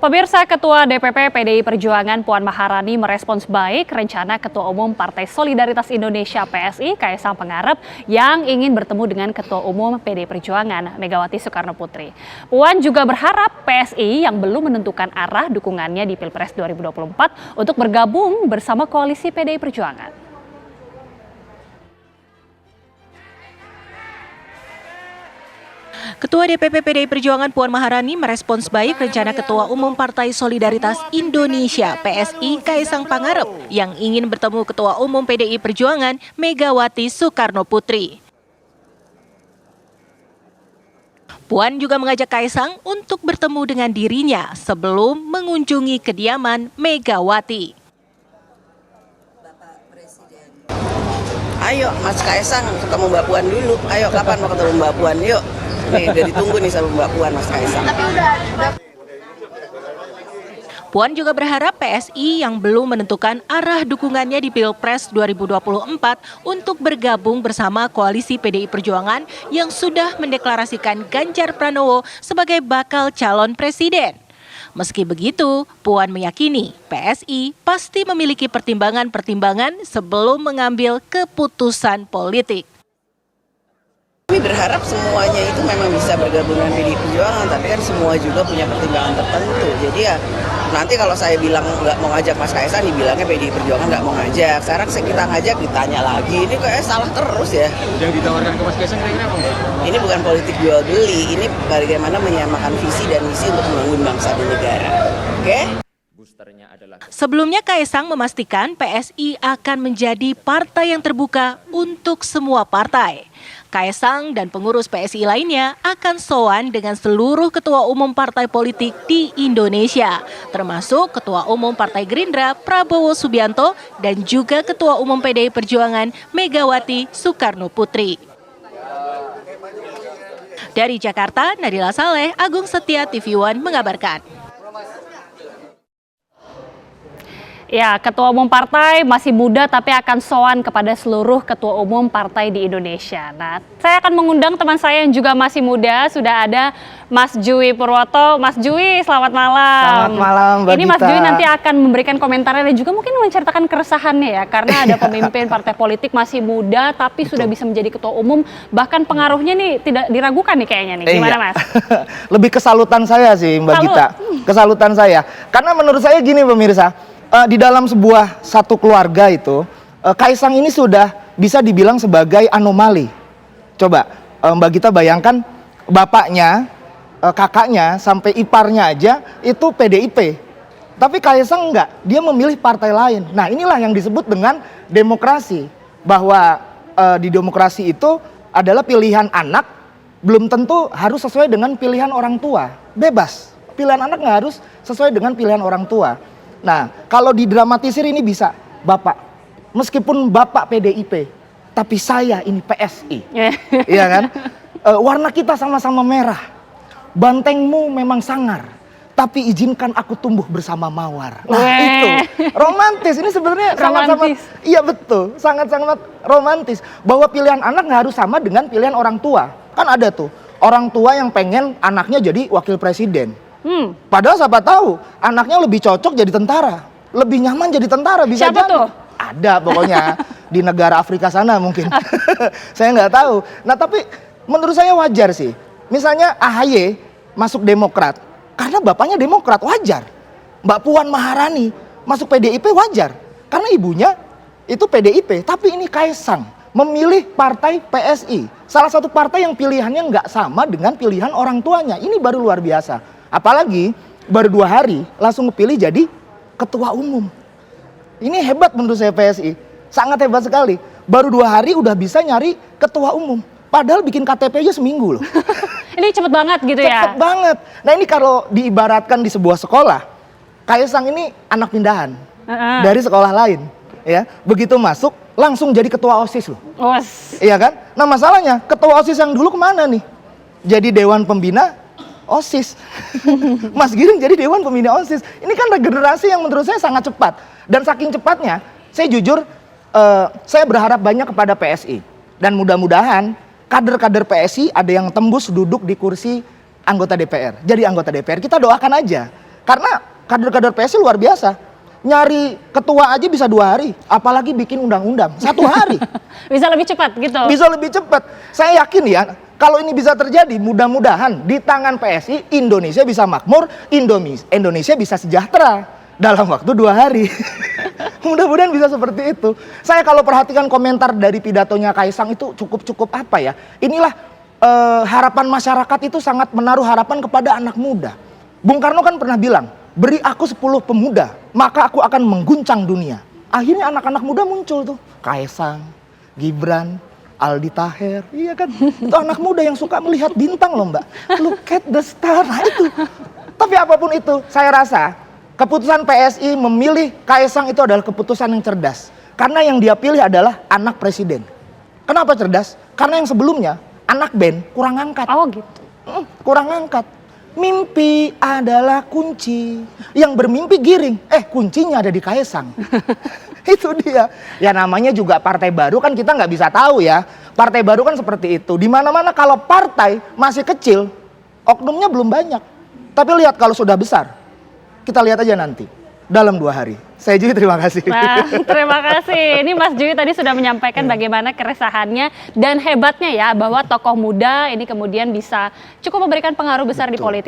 Pemirsa, Ketua DPP PDI Perjuangan Puan Maharani merespons baik rencana Ketua Umum Partai Solidaritas Indonesia PSI Kaisang Pangarep yang ingin bertemu dengan Ketua Umum PDI Perjuangan Megawati Soekarno Putri. Puan juga berharap PSI yang belum menentukan arah dukungannya di Pilpres 2024 untuk bergabung bersama koalisi PDI Perjuangan. Ketua DPP PDI Perjuangan Puan Maharani merespons baik rencana Ketua Umum Partai Solidaritas Indonesia PSI Kaisang Pangarep yang ingin bertemu Ketua Umum PDI Perjuangan Megawati Soekarno Putri. Puan juga mengajak Kaisang untuk bertemu dengan dirinya sebelum mengunjungi kediaman Megawati. Ayo Mas Kaisang ketemu Mbak Puan dulu. Ayo kapan mau ketemu Mbak Puan? Yuk. Nih udah ditunggu nih sama Mbak Puan, Mas Kaisang. Puan juga berharap PSI yang belum menentukan arah dukungannya di Pilpres 2024 untuk bergabung bersama koalisi PDI Perjuangan yang sudah mendeklarasikan Ganjar Pranowo sebagai bakal calon presiden. Meski begitu, Puan meyakini PSI pasti memiliki pertimbangan-pertimbangan sebelum mengambil keputusan politik. Kami berharap semuanya itu memang bisa bergabung dengan PDI Perjuangan, tapi kan semua juga punya pertimbangan tertentu. Jadi ya nanti kalau saya bilang nggak mau ngajak Mas Kaisang, dibilangnya PDI Perjuangan nggak mau ngajak. Sekarang kita ngajak ditanya lagi, ini kayak salah terus ya. Yang ditawarkan ke Mas Kaisang kira-kira apa? Ini bukan politik jual beli, ini bagaimana menyamakan visi dan misi untuk membangun bangsa dan negara. Oke? Sebelumnya Kaisang memastikan PSI akan menjadi partai yang terbuka untuk semua partai. Kaisang dan pengurus PSI lainnya akan sowan dengan seluruh ketua umum partai politik di Indonesia, termasuk Ketua Umum Partai Gerindra Prabowo Subianto dan juga Ketua Umum PDI Perjuangan Megawati Soekarno Putri. Dari Jakarta, Nadila Saleh, Agung Setia, TV One mengabarkan. Ya, Ketua Umum Partai masih muda tapi akan sowan kepada seluruh Ketua Umum Partai di Indonesia. Nah, saya akan mengundang teman saya yang juga masih muda, sudah ada Mas Jui Purwoto. Mas Jui, selamat malam. Selamat malam, Mbak Ini Dita. Mas Jui nanti akan memberikan komentarnya dan juga mungkin menceritakan keresahannya ya, karena ada pemimpin partai politik masih muda tapi sudah bisa menjadi Ketua Umum, bahkan pengaruhnya nih tidak diragukan nih kayaknya nih. Gimana Mas? Lebih kesalutan saya sih Mbak Salut. Gita, kesalutan saya. Karena menurut saya gini pemirsa, di dalam sebuah satu keluarga itu, Kaisang ini sudah bisa dibilang sebagai anomali. Coba Mbak Gita bayangkan bapaknya, kakaknya, sampai iparnya aja itu PDIP. Tapi Kaisang enggak, dia memilih partai lain. Nah inilah yang disebut dengan demokrasi. Bahwa di demokrasi itu adalah pilihan anak, belum tentu harus sesuai dengan pilihan orang tua. Bebas, pilihan anak nggak harus sesuai dengan pilihan orang tua. Nah, kalau didramatisir ini bisa, Bapak, meskipun Bapak PDIP, tapi saya ini PSI, iya kan? Warna kita sama-sama merah, bantengmu memang sangar, tapi izinkan aku tumbuh bersama mawar. Nah itu, romantis, ini sebenarnya sangat-sangat, iya betul, sangat-sangat romantis. Bahwa pilihan anak nggak harus sama dengan pilihan orang tua. Kan ada tuh, orang tua yang pengen anaknya jadi wakil presiden. Padahal siapa tahu anaknya lebih cocok jadi tentara, lebih nyaman jadi tentara, bisa Siapa jadi. tuh? Ada pokoknya di negara Afrika sana mungkin. Saya nggak tahu. Nah tapi menurut saya wajar sih. Misalnya AHY masuk Demokrat karena bapaknya Demokrat, wajar. Mbak Puan Maharani masuk PDIP wajar karena ibunya itu PDIP. Tapi ini Kaisang memilih partai PSI, salah satu partai yang pilihannya nggak sama dengan pilihan orang tuanya. Ini baru luar biasa. Apalagi baru 2 hari langsung kepilih jadi ketua umum. Ini hebat menurut saya PSI. Sangat hebat sekali. Baru 2 hari udah bisa nyari ketua umum. Padahal bikin KTP aja seminggu loh. Ini cepet banget gitu ya? Cepet banget. Nah ini kalau diibaratkan di sebuah sekolah, Kaisang ini anak pindahan dari sekolah lain. Ya, begitu masuk langsung jadi ketua OSIS loh. Iya kan? Nah masalahnya ketua OSIS yang dulu kemana nih? Jadi Dewan Pembina OSIS. Mas Giring jadi Dewan Pembina OSIS. Ini kan regenerasi yang menurut saya sangat cepat. Dan saking cepatnya, saya jujur, saya berharap banyak kepada PSI. Dan mudah-mudahan kader-kader PSI ada yang tembus duduk di kursi anggota DPR. Jadi anggota DPR, kita doakan aja. Karena kader-kader PSI luar biasa. Nyari ketua aja bisa 2 hari, apalagi bikin undang-undang 1 hari. Bisa lebih cepat gitu. Bisa lebih cepat. Saya yakin ya, kalau ini bisa terjadi, mudah-mudahan di tangan PSI Indonesia bisa makmur, Indonesia bisa sejahtera dalam waktu 2 hari. Mudah-mudahan bisa seperti itu. Saya kalau perhatikan komentar dari pidatonya Kaisang itu cukup apa ya? Inilah harapan masyarakat itu sangat menaruh harapan kepada anak muda. Bung Karno kan pernah bilang, beri aku 10 pemuda, maka aku akan mengguncang dunia. Akhirnya anak-anak muda muncul tuh. Kaisang, Gibran, Aldi Taher, iya kan? Itu anak muda yang suka melihat bintang loh Mbak. Look at the star, nah itu. Tapi apapun itu, saya rasa keputusan PSI memilih Kaisang itu adalah keputusan yang cerdas. Karena yang dia pilih adalah anak presiden. Kenapa cerdas? Karena yang sebelumnya, anak band kurang angkat. Oh gitu. Kurang angkat. Mimpi adalah kunci. Yang bermimpi giring. Kuncinya ada di Kaisang. Itu dia. Ya namanya juga partai baru kan kita nggak bisa tahu ya. Partai baru kan seperti itu. Dimana-mana kalau partai masih kecil, oknumnya belum banyak. Tapi lihat kalau sudah besar, kita lihat aja nanti dalam 2 hari. Saya Jui, terima kasih. Nah, terima kasih. Ini Mas Jui tadi sudah menyampaikan bagaimana keresahannya dan hebatnya ya bahwa tokoh muda ini kemudian bisa cukup memberikan pengaruh besar di politik.